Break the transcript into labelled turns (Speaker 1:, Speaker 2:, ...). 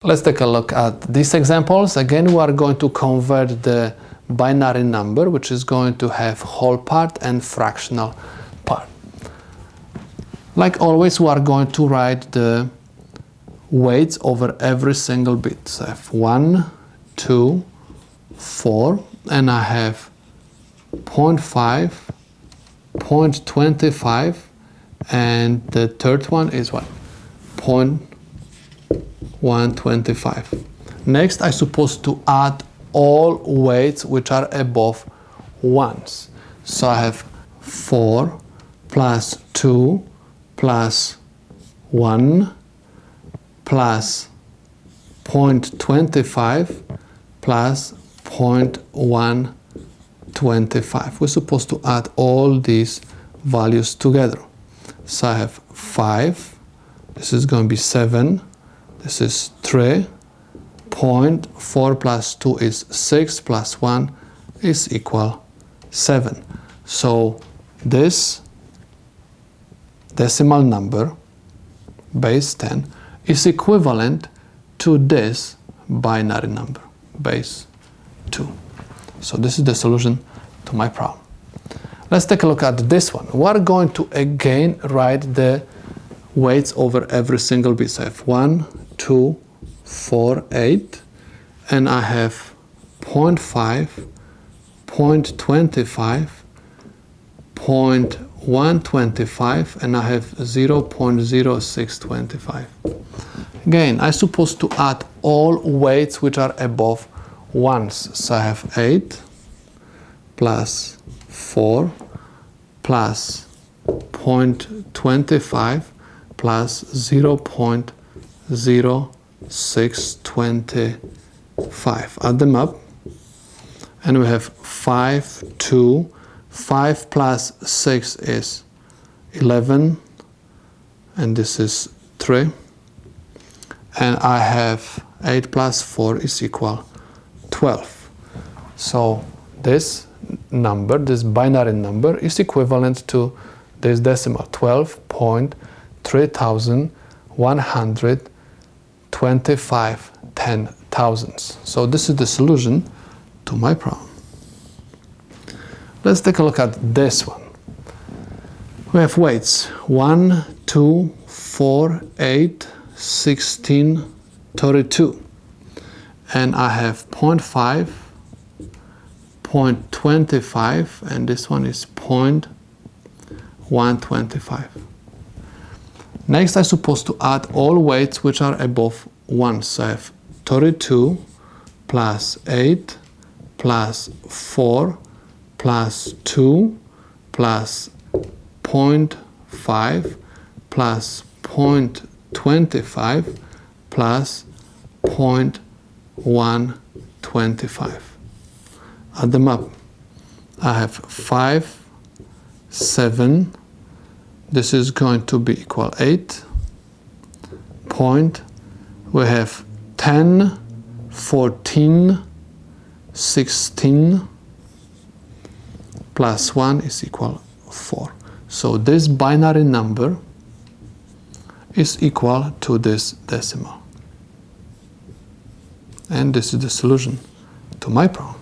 Speaker 1: Let's take a look at these examples. Again, we are going to convert the binary number, which is going to have whole part and fractional part. Like always, we are going to write the weights over every single bit. So I have 1, 2, 4, and I have 0.5, 0.25, and the third one is what? 0.125. Next, I'm supposed to add all weights which are above ones. So I have 4 plus 2 plus 1 plus 0.25 plus 0.125. We're supposed to add all these values together. So I have 5, this is going to be 7, this is 3, 0.4 plus 2 is 6 plus 1 is equal 7. So this decimal number, base 10, is equivalent to this binary number, base 2. So this is the solution to my problem. Let's take a look at this one. We're going to again write the weights over every single bit. So I have 1, 2, 4, 8, and I have 0.5, 0.25, 0.125, and I have 0.0625. Again, I'm supposed to add all weights which are above ones. So I have 8 plus 4 plus 0.25 plus 0.0625. Add them up, and we have 5, 2, 5 plus 6 is 11, and this is 3, and I have 8 plus 4 is equal 12. So this number, this binary number, is equivalent to this decimal, 12.3125 10,000ths. So this is the solution to my problem. Let's take a look at this one. We have weights 1, 2, 4, 8, 16, 32. And I have 0.5, 0.25, and this one is 0.125. Next, I'm supposed to add all weights which are above 1. So I have 32 plus 8 plus 4 plus 2 plus 0.5 plus 0.25 plus 0.125. Add them up. I have 5, 7, this is going to be equal 8, we have 10, 14, 16, plus 1 is equal 4. So this binary number is equal to this decimal. And this is the solution to my problem.